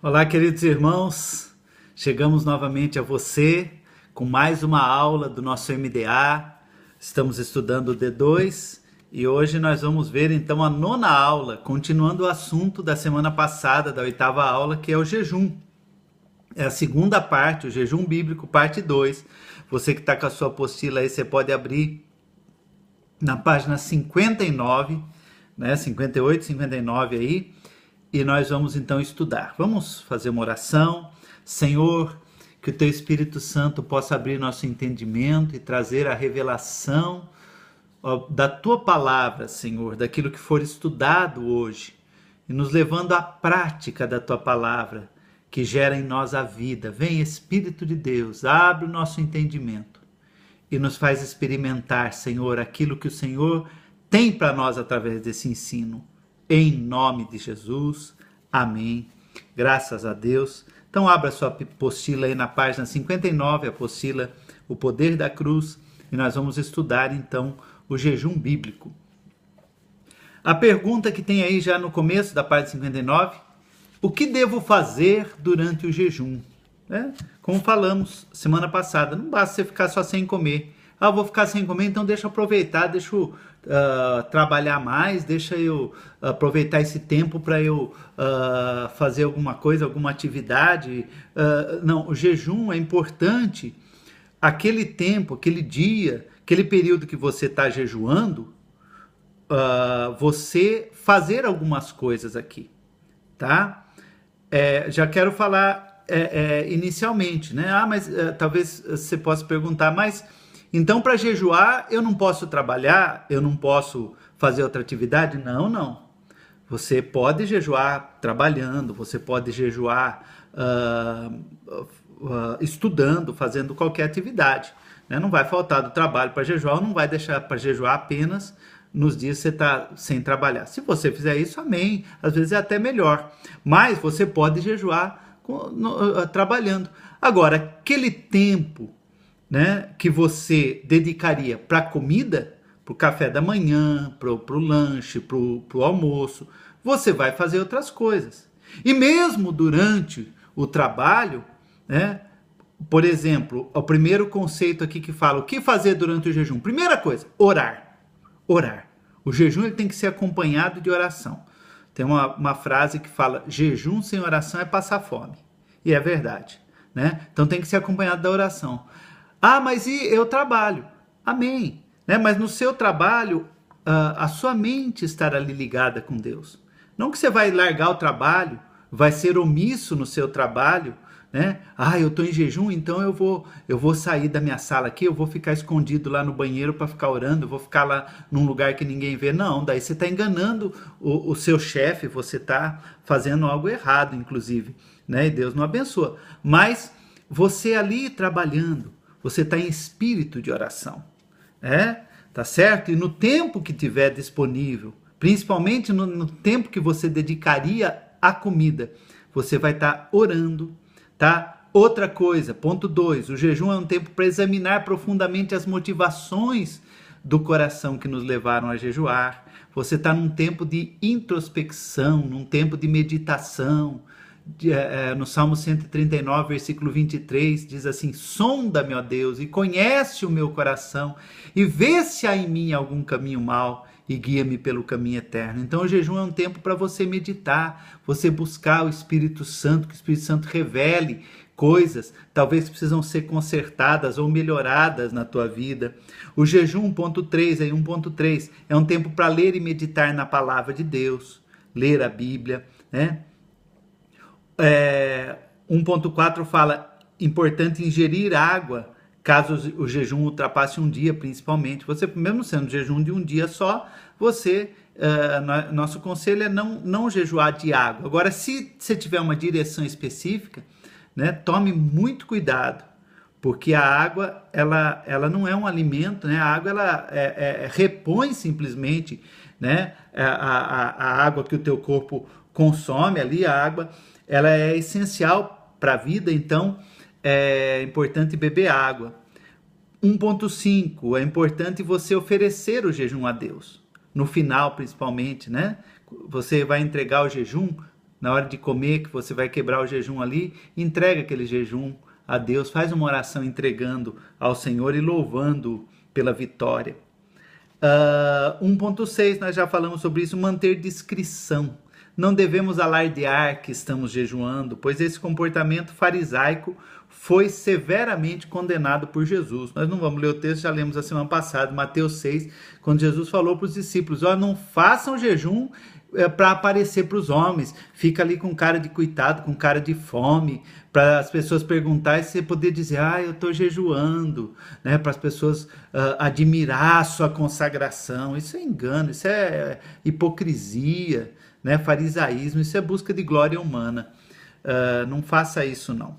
Olá, queridos irmãos, chegamos novamente a você com mais uma aula do nosso MDA. Estamos estudando o D2 e hoje nós vamos ver então a nona aula, continuando o assunto da semana passada, da oitava aula, que é o jejum. É a segunda parte, o jejum bíblico, parte 2. Você que está com a sua apostila aí, você pode abrir na página 59, né? 58, 59 aí. E nós vamos então estudar. Vamos fazer uma oração. Senhor, que o Teu Espírito Santo possa abrir nosso entendimento e trazer a revelação da Tua palavra, Senhor, daquilo que for estudado hoje, e nos levando à prática da Tua palavra, que gera em nós a vida. Vem, Espírito de Deus, abre o nosso entendimento e nos faz experimentar, Senhor, aquilo que o Senhor tem para nós através desse ensino. Em nome de Jesus, amém. Graças a Deus. Então abra sua apostila aí na página 59, a apostila O Poder da Cruz, e nós vamos estudar então o jejum bíblico. A pergunta que tem aí já no começo da página 59, o que devo fazer durante o jejum? Como falamos semana passada, não basta você ficar só sem comer. Eu vou ficar sem comer, então deixa eu aproveitar, deixa eu trabalhar mais, deixa eu aproveitar esse tempo para eu fazer alguma coisa, alguma atividade. Não, o jejum é importante. Aquele tempo, aquele dia, aquele período que você está jejuando, você fazer algumas coisas aqui, tá? Já quero falar inicialmente, né? Mas talvez você possa perguntar, mas então para jejuar eu não posso trabalhar, eu não posso fazer outra atividade? Não. Você pode jejuar trabalhando, você pode jejuar estudando, fazendo qualquer atividade, né? Não vai faltar do trabalho para jejuar, ou não vai deixar para jejuar apenas nos dias que você está sem trabalhar. Se você fizer isso, amém. Às vezes é até melhor. Mas você pode jejuar trabalhando. Agora, aquele tempo, né, que você dedicaria para a comida, para o café da manhã, para o lanche, para o almoço, você vai fazer outras coisas. E mesmo durante o trabalho, né, por exemplo, o primeiro conceito aqui que fala o que fazer durante o jejum. Primeira coisa, orar. O jejum ele tem que ser acompanhado de oração. Tem uma frase que fala, jejum sem oração é passar fome. E é verdade, né? Então tem que ser acompanhado da oração. Mas e eu trabalho? Amém. Né? Mas no seu trabalho, a sua mente estará ali ligada com Deus. Não que você vai largar o trabalho, vai ser omisso no seu trabalho, né? Eu estou em jejum, então eu vou sair da minha sala aqui, eu vou ficar escondido lá no banheiro para ficar orando, eu vou ficar lá num lugar que ninguém vê. Não, daí você está enganando o seu chefe, você está fazendo algo errado, inclusive, né? E Deus não abençoa. Mas você ali trabalhando, você está em espírito de oração, tá certo? E no tempo que tiver disponível, principalmente no tempo que você dedicaria à comida, você vai estar orando, tá? Outra coisa, ponto 2, o jejum é um tempo para examinar profundamente as motivações do coração que nos levaram a jejuar. Você está num tempo de introspecção, num tempo de meditação. No Salmo 139, versículo 23, diz assim, sonda-me, ó Deus, e conhece o meu coração, e vê se há em mim algum caminho mau, e guia-me pelo caminho eterno. Então o jejum é um tempo para você meditar, você buscar o Espírito Santo, que o Espírito Santo revele coisas, talvez que precisam ser consertadas ou melhoradas na tua vida. O jejum, 1.3, é um tempo para ler e meditar na palavra de Deus, ler a Bíblia, né? 1.4 fala, importante ingerir água, caso o jejum ultrapasse um dia, principalmente. Você, mesmo sendo jejum de um dia só, nosso conselho é não jejuar de água. Agora, se você tiver uma direção específica, né, tome muito cuidado, porque a água, ela não é um alimento, né? A água, ela repõe simplesmente, né, a água que o teu corpo consome ali, a água, ela é essencial para a vida, então é importante beber água. 1.5, é importante você oferecer o jejum a Deus. No final, principalmente, né? Você vai entregar o jejum na hora de comer, que você vai quebrar o jejum ali, entrega aquele jejum a Deus, faz uma oração entregando ao Senhor e louvando pela vitória. 1.6, nós já falamos sobre isso, manter discrição. Não devemos alardear que estamos jejuando, pois esse comportamento farisaico foi severamente condenado por Jesus. Nós não vamos ler o texto, já lemos a semana passada, Mateus 6, quando Jesus falou para os discípulos, não façam jejum para aparecer para os homens, fica ali com cara de coitado, com cara de fome, para as pessoas perguntarem, você poder dizer, eu estou jejuando, né? Para as pessoas admirar a sua consagração. Isso é engano, isso é hipocrisia, né? Farisaísmo, isso é busca de glória humana. Não faça isso não.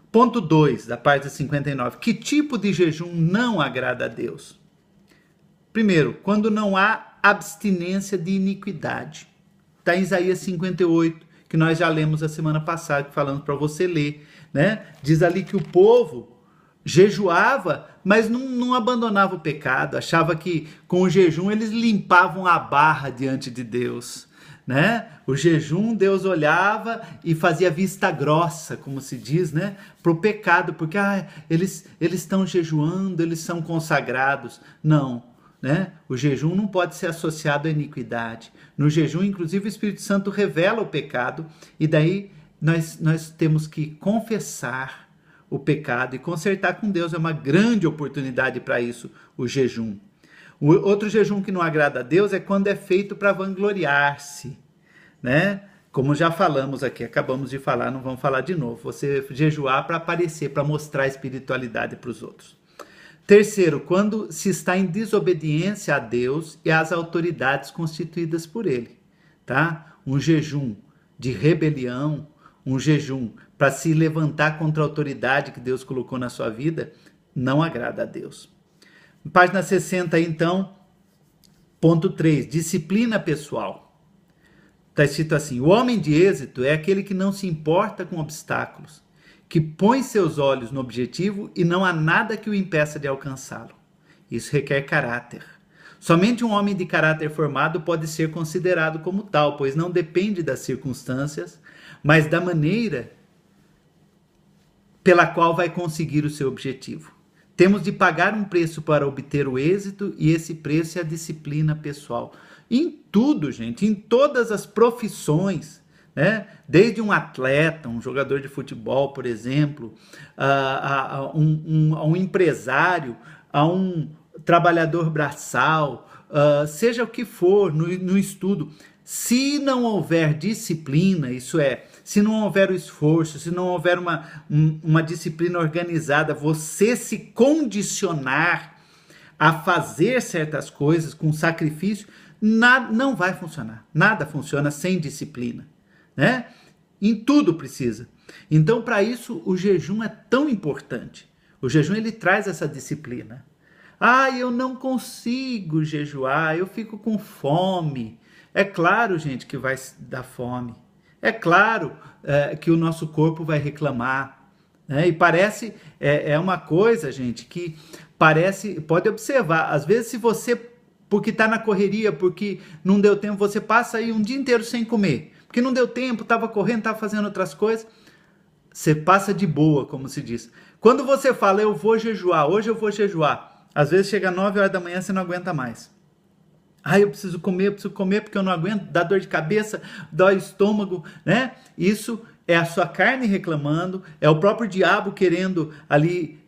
Ponto 2, da página 59. Que tipo de jejum não agrada a Deus? Primeiro, quando não há abstinência de iniquidade. Está em Isaías 58, que nós já lemos a semana passada, falando para você ler, né? Diz ali que o povo jejuava, mas não abandonava o pecado, achava que com o jejum eles limpavam a barra diante de Deus, né? O jejum, Deus olhava e fazia vista grossa, como se diz, né? Para o pecado, porque eles estão jejuando, eles são consagrados. Não. Né? O jejum não pode ser associado à iniquidade. No jejum, inclusive, o Espírito Santo revela o pecado e daí nós temos que confessar o pecado e consertar com Deus. É uma grande oportunidade para isso, o jejum. O outro jejum que não agrada a Deus é quando é feito para vangloriar-se, né? Como já falamos aqui, acabamos de falar, não vamos falar de novo. Você jejuar para aparecer, para mostrar espiritualidade para os outros. Terceiro, quando se está em desobediência a Deus e às autoridades constituídas por Ele, tá? Um jejum de rebelião, um jejum para se levantar contra a autoridade que Deus colocou na sua vida, não agrada a Deus. Página 60, então, ponto 3, disciplina pessoal. Está escrito assim, o homem de êxito é aquele que não se importa com obstáculos, que põe seus olhos no objetivo e não há nada que o impeça de alcançá-lo. Isso requer caráter. Somente um homem de caráter formado pode ser considerado como tal, pois não depende das circunstâncias, mas da maneira pela qual vai conseguir o seu objetivo. Temos de pagar um preço para obter o êxito e esse preço é a disciplina pessoal. Em tudo, gente, em todas as profissões, né? Desde um atleta, um jogador de futebol, por exemplo, a um empresário, a um trabalhador braçal, seja o que for no estudo, se não houver disciplina, isso é, se não houver o esforço, se não houver uma disciplina organizada, você se condicionar a fazer certas coisas com sacrifício, não vai funcionar. Nada funciona sem disciplina. Né? Em tudo precisa. Então, para isso, o jejum é tão importante. O jejum, ele traz essa disciplina. Eu não consigo jejuar, eu fico com fome. É claro, gente, que vai dar fome. É claro que o nosso corpo vai reclamar. Né? E parece, é uma coisa, gente, que parece, pode observar, às vezes se você, porque está na correria, porque não deu tempo, você passa aí um dia inteiro sem comer. Porque não deu tempo, estava correndo, estava fazendo outras coisas. Você passa de boa, como se diz. Quando você fala, eu vou jejuar, hoje eu vou jejuar. Às vezes chega 9 horas da manhã, você não aguenta mais. Eu preciso comer porque eu não aguento, dá dor de cabeça, dói o estômago, né? Isso é a sua carne reclamando, é o próprio diabo querendo ali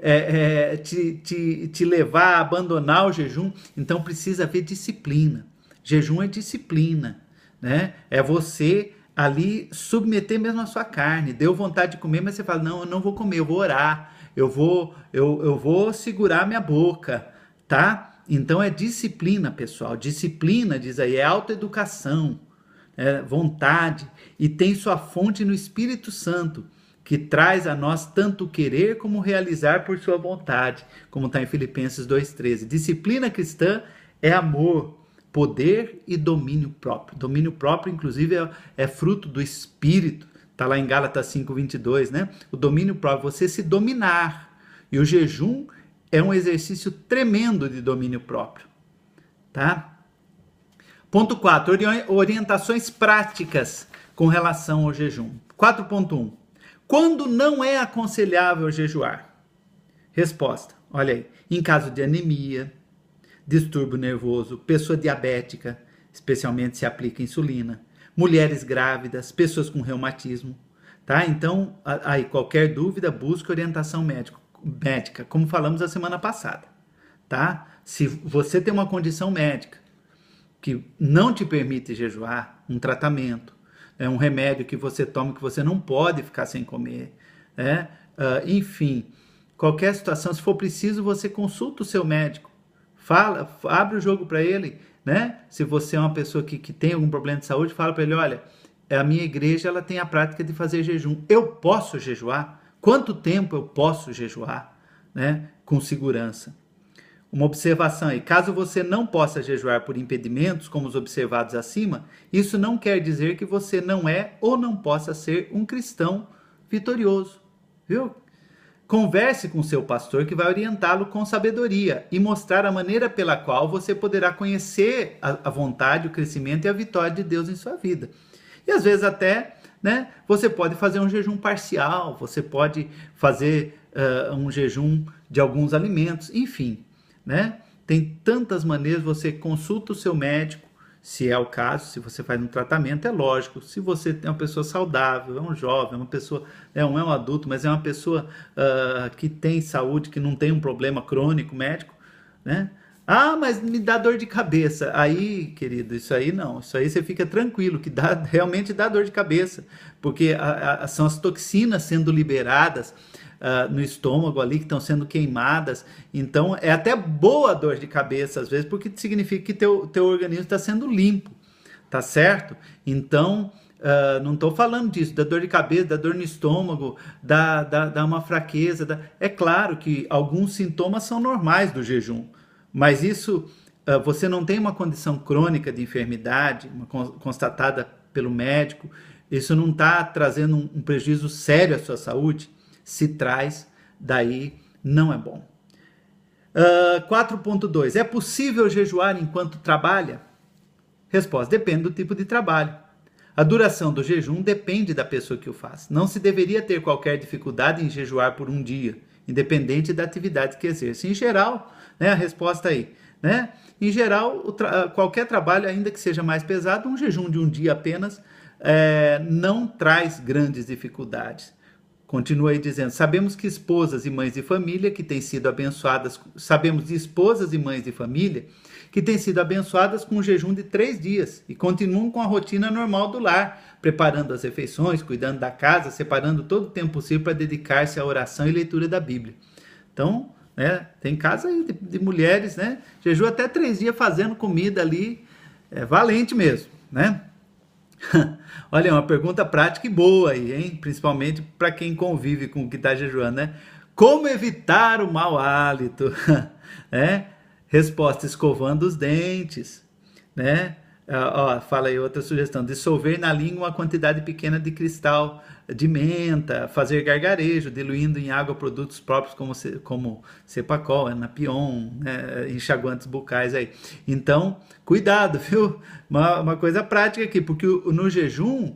te levar a abandonar o jejum. Então precisa haver disciplina. Jejum é disciplina. Né? É você ali submeter mesmo a sua carne. Deu vontade de comer, mas você fala, não, eu não vou comer, eu vou orar, eu vou segurar minha boca, tá? Então é disciplina, pessoal. Disciplina, diz aí, é autoeducação, é vontade, e tem sua fonte no Espírito Santo, que traz a nós tanto querer como realizar por sua vontade, como está em Filipenses 2,13. Disciplina cristã é amor, poder e domínio próprio. Domínio próprio, inclusive, é fruto do Espírito. Está lá em Gálatas 5:22, né? O domínio próprio, você se dominar. E o jejum é um exercício tremendo de domínio próprio. Tá? Ponto 4, orientações práticas com relação ao jejum. 4.1. Quando não é aconselhável jejuar? Resposta, olha aí, em caso de anemia, distúrbio nervoso, pessoa diabética, especialmente se aplica insulina, mulheres grávidas, pessoas com reumatismo, tá? Então, aí qualquer dúvida, busque orientação médica, como falamos a semana passada, tá? Se você tem uma condição médica que não te permite jejuar, um tratamento, um remédio que você toma que você não pode ficar sem comer, enfim, qualquer situação, se for preciso, você consulta o seu médico, abre o jogo para ele, né? Se você é uma pessoa que tem algum problema de saúde, fala para ele, olha, a minha igreja ela tem a prática de fazer jejum, eu posso jejuar? Quanto tempo eu posso jejuar, né? Com segurança. Uma observação aí, caso você não possa jejuar por impedimentos, como os observados acima, isso não quer dizer que você não é ou não possa ser um cristão vitorioso, viu? Converse com seu pastor que vai orientá-lo com sabedoria e mostrar a maneira pela qual você poderá conhecer a vontade, o crescimento e a vitória de Deus em sua vida. E às vezes até, né, você pode fazer um jejum parcial, você pode fazer um jejum de alguns alimentos, enfim, né? Tem tantas maneiras, você consulta o seu médico, se é o caso, se você faz um tratamento, é lógico, se você é uma pessoa saudável, é um jovem, é uma pessoa, não é um adulto, mas é uma pessoa que tem saúde, que não tem um problema crônico médico, né? Ah, mas me dá dor de cabeça. Aí, querido, isso aí não, isso aí você fica tranquilo, que realmente dá dor de cabeça, porque são as toxinas sendo liberadas no estômago ali, que estão sendo queimadas, então é até boa a dor de cabeça às vezes, porque significa que teu organismo está sendo limpo, tá certo? Então, não estou falando disso, da dor de cabeça, da dor no estômago, da uma fraqueza, é claro que alguns sintomas são normais do jejum, mas isso, você não tem uma condição crônica de enfermidade, constatada pelo médico, isso não está trazendo um prejuízo sério à sua saúde. Se traz, daí não é bom. 4.2. É possível jejuar enquanto trabalha? Resposta, depende do tipo de trabalho. A duração do jejum depende da pessoa que o faz. Não se deveria ter qualquer dificuldade em jejuar por um dia, independente da atividade que exerce. Em geral, né, a resposta aí, né? Em geral, qualquer trabalho, ainda que seja mais pesado, um jejum de um dia apenas não traz grandes dificuldades. Continua aí dizendo, sabemos que esposas e mães de família que têm sido abençoadas, sabemos de esposas e mães de família que têm sido abençoadas com um jejum de 3 dias e continuam com a rotina normal do lar, preparando as refeições, cuidando da casa, separando todo o tempo possível para dedicar-se à oração e leitura da Bíblia. Então, né, tem casos aí de mulheres, né, jejum até 3 dias fazendo comida ali, valente mesmo, né? Olha, uma pergunta prática e boa aí, hein? Principalmente para quem convive com o que está jejuando, né? Como evitar o mau hálito? Resposta, escovando os dentes, né? Fala aí outra sugestão, dissolver na língua uma quantidade pequena de cristal de menta, fazer gargarejo, diluindo em água produtos próprios como Cepacol, Enapion, né, enxaguantes bucais aí. Então, cuidado, viu? Uma coisa prática aqui, porque no jejum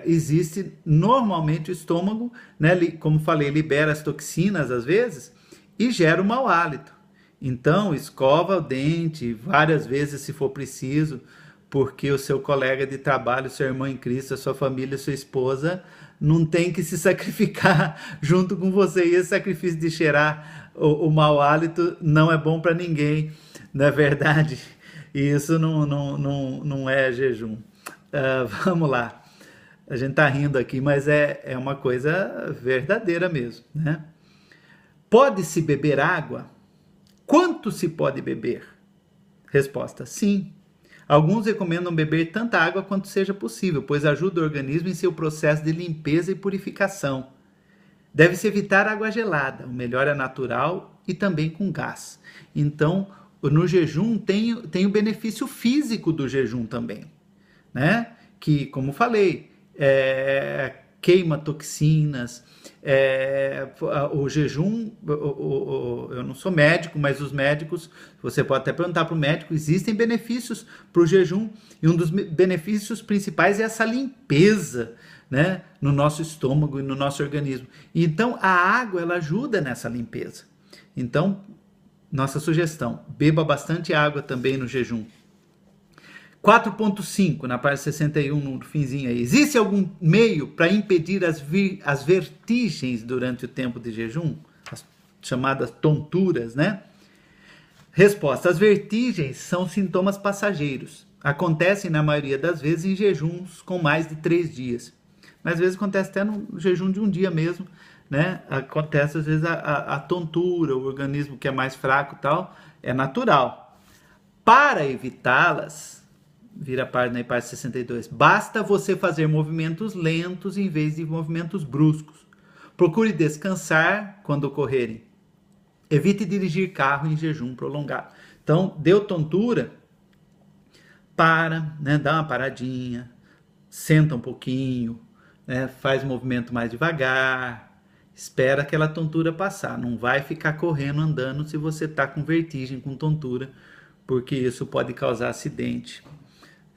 existe normalmente o estômago, né, como falei, libera as toxinas às vezes e gera o mau hálito. Então, escova o dente várias vezes se for preciso, porque o seu colega de trabalho, seu irmão em Cristo, a sua família, sua esposa, não tem que se sacrificar junto com você. E esse sacrifício de cheirar o mau hálito não é bom para ninguém, não é verdade? E isso não é jejum. Vamos lá. A gente está rindo aqui, mas é uma coisa verdadeira mesmo, né? Pode-se beber água? Quanto se pode beber? Resposta, sim. Alguns recomendam beber tanta água quanto seja possível, pois ajuda o organismo em seu processo de limpeza e purificação. Deve-se evitar água gelada, o melhor é natural e também com gás. Então, no jejum tem o benefício físico do jejum também, né? Que, como falei, queima toxinas. O jejum, eu não sou médico, mas os médicos, você pode até perguntar para o médico, existem benefícios para o jejum, e um dos benefícios principais é essa limpeza, né, no nosso estômago e no nosso organismo. Então a água, ela ajuda nessa limpeza. Então, nossa sugestão, beba bastante água também no jejum. 4.5, na página 61, no finzinho aí. Existe algum meio para impedir as vertigens durante o tempo de jejum? As chamadas tonturas, né? Resposta: as vertigens são sintomas passageiros. Acontecem, na maioria das vezes, em jejuns com mais de 3 dias. Mas às vezes acontece até no jejum de um dia mesmo, né? Acontece às vezes a tontura, o organismo que é mais fraco e tal, é natural. Para evitá-las, vira a página aí, página 62. Basta você fazer movimentos lentos em vez de movimentos bruscos. Procure descansar quando ocorrerem. Evite dirigir carro em jejum prolongado. Então, deu tontura, para, né, dá uma paradinha, senta um pouquinho, né, faz o movimento mais devagar, espera aquela tontura passar. Não vai ficar correndo, andando se você está com vertigem, com tontura, porque isso pode causar acidente.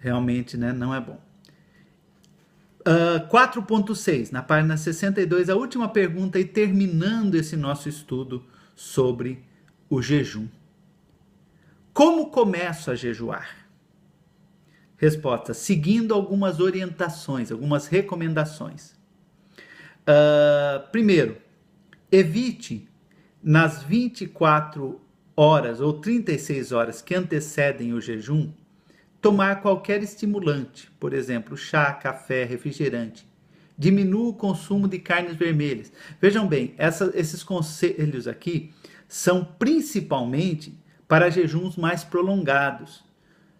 Realmente, né, não é bom. 4.6, na página 62, a última pergunta e terminando esse nosso estudo sobre o jejum. Como começo a jejuar? Resposta: seguindo algumas orientações, algumas recomendações. Primeiro, evite nas 24 horas ou 36 horas que antecedem o jejum, tomar qualquer estimulante, por exemplo, chá, café, refrigerante. Diminua o consumo de carnes vermelhas. Vejam bem, esses conselhos aqui são principalmente para jejuns mais prolongados.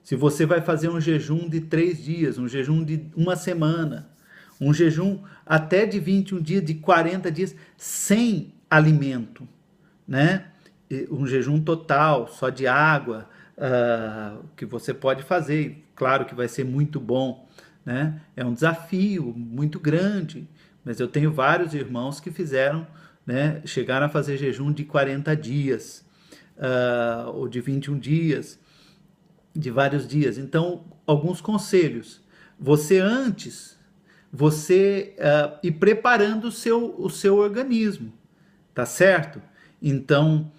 Se você vai fazer um jejum de 3 dias, um jejum de 1 semana, um jejum até de 21 dias, de 40 dias, sem alimento, né? Um jejum total, só de água, que você pode fazer, claro que vai ser muito bom, né? É um desafio muito grande, mas eu tenho vários irmãos que fizeram, né? Chegaram a fazer jejum de 40 dias, ou de 21 dias, de vários dias. Então, alguns conselhos. Você ir preparando o seu organismo, tá certo? Então,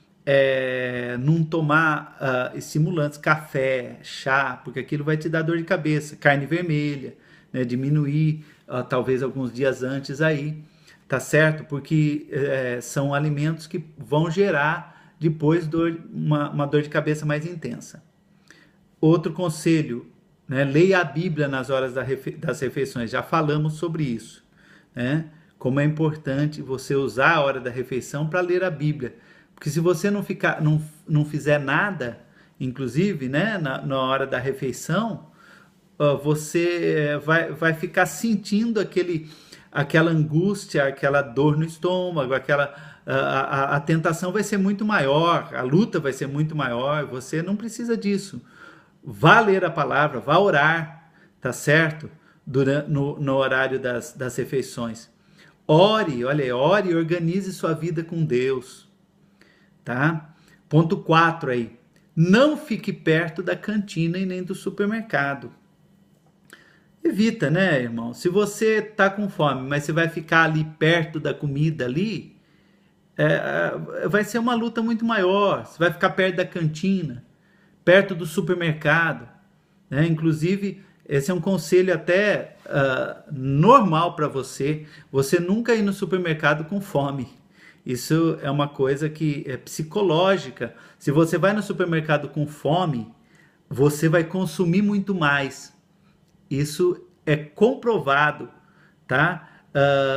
não tomar estimulantes, café, chá, porque aquilo vai te dar dor de cabeça, carne vermelha, né? Diminuir talvez alguns dias antes aí, tá certo? Porque são alimentos que vão gerar depois uma dor de cabeça mais intensa. Outro conselho, né? Leia a Bíblia nas horas das refeições, já falamos sobre isso, né? Como é importante você usar a hora da refeição para ler a Bíblia. Porque se você não fizer nada, inclusive, né, na hora da refeição, você vai ficar sentindo aquela angústia, aquela dor no estômago, a tentação vai ser muito maior, a luta vai ser muito maior, você não precisa disso. Vá ler a palavra, vá orar, tá certo? No horário das refeições. Ore, olha aí, ore e organize sua vida com Deus. Tá? Ponto 4 aí. Não fique perto da cantina e nem do supermercado. Evita, né, irmão? Se você tá com fome, mas você vai ficar ali perto da comida ali, vai ser uma luta muito maior. Você vai ficar perto da cantina, perto do supermercado, né? Inclusive, esse é um conselho até normal para você. Você nunca ir no supermercado com fome. Isso é uma coisa que é psicológica. Se você vai no supermercado com fome, você vai consumir muito mais. Isso é comprovado, tá?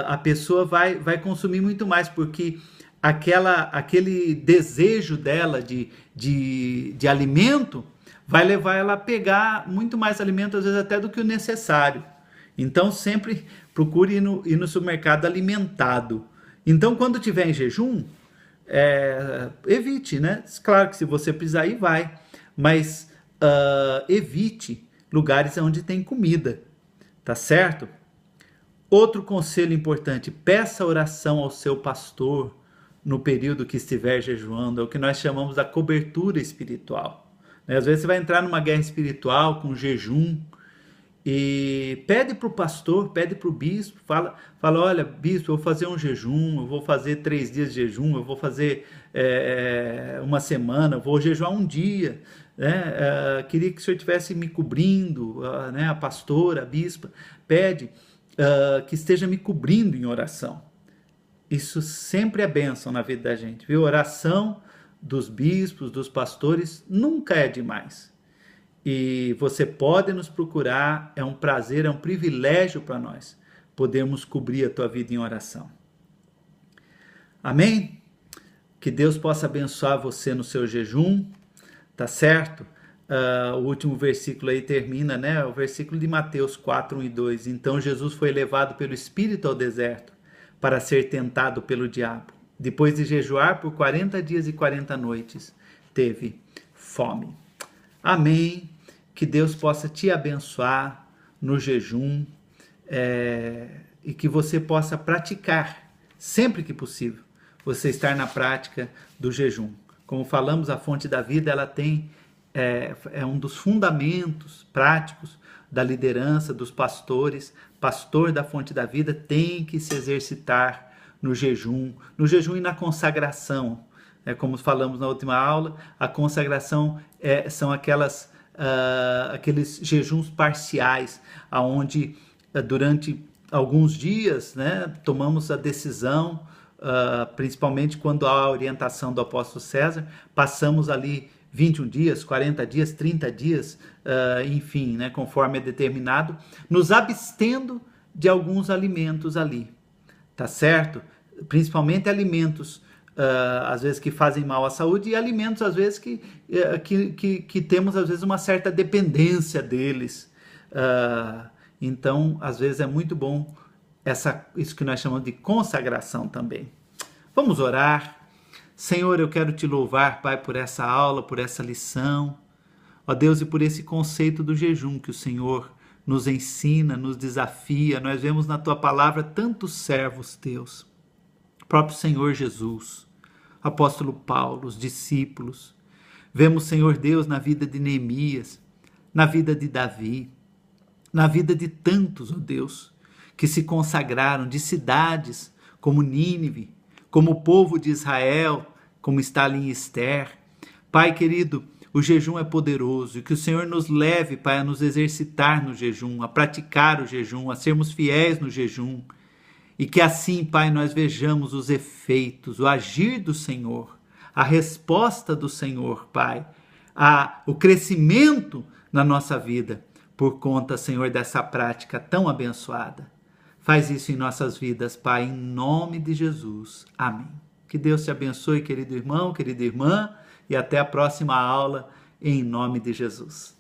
A pessoa vai consumir muito mais, porque aquele desejo dela de alimento vai levar ela a pegar muito mais alimento, às vezes até do que o necessário. Então, sempre procure ir no supermercado alimentado. Então, quando tiver em jejum, evite, né? Claro que se você precisar ir, vai. Mas evite lugares onde tem comida, tá certo? Outro conselho importante: peça oração ao seu pastor no período que estiver jejuando. É o que nós chamamos da cobertura espiritual. Às vezes você vai entrar numa guerra espiritual com jejum e pede para o pastor, pede para o bispo, fala, olha, bispo, eu vou fazer um jejum, eu vou fazer 3 dias de jejum, eu vou fazer uma semana, eu vou jejuar um dia, né? Queria que o senhor estivesse me cobrindo, né? A pastora, a bispa, pede que esteja me cobrindo em oração. Isso sempre é bênção na vida da gente, viu? Oração dos bispos, dos pastores, nunca é demais. E você pode nos procurar, é um prazer, é um privilégio para nós podermos cobrir a tua vida em oração. Amém? Que Deus possa abençoar você no seu jejum, tá certo? O último versículo aí termina, né? O versículo de Mateus 4, 1 e 2. Então Jesus foi levado pelo Espírito ao deserto para ser tentado pelo diabo. Depois de jejuar por 40 dias e 40 noites, teve fome. Amém. Que Deus possa te abençoar no jejum e que você possa praticar, sempre que possível, você estar na prática do jejum. Como falamos, a fonte da vida, ela tem, é um dos fundamentos práticos da liderança dos pastores. Pastor da fonte da vida tem que se exercitar no jejum e na consagração. Como falamos na última aula, a consagração são aqueles jejuns parciais, onde durante alguns dias, né, tomamos a decisão, principalmente quando há a orientação do apóstolo César, passamos ali 21 dias, 40 dias, 30 dias, enfim, né, conforme é determinado, nos abstendo de alguns alimentos ali, tá certo? Principalmente alimentos às vezes que fazem mal à saúde, e alimentos às vezes que temos às vezes uma certa dependência deles. Então às vezes é muito bom isso que nós chamamos de consagração também. Vamos orar. Senhor, eu quero te louvar, Pai, por essa aula, por essa lição, ó Deus, e por esse conceito do jejum que o Senhor nos ensina, nos desafia. Nós vemos na tua palavra tantos servos teus, próprio Senhor Jesus, apóstolo Paulo, os discípulos. Vemos, Senhor Deus, na vida de Neemias, na vida de Davi, na vida de tantos, ó Deus, que se consagraram, de cidades como Nínive, como o povo de Israel, como está ali em Esther. Pai querido, o jejum é poderoso, e que o Senhor nos leve, Pai, a nos exercitar no jejum, a praticar o jejum, a sermos fiéis no jejum. E que assim, Pai, nós vejamos os efeitos, o agir do Senhor, a resposta do Senhor, Pai, o crescimento na nossa vida, por conta, Senhor, dessa prática tão abençoada. Faz isso em nossas vidas, Pai, em nome de Jesus. Amém. Que Deus te abençoe, querido irmão, querida irmã, e até a próxima aula, em nome de Jesus.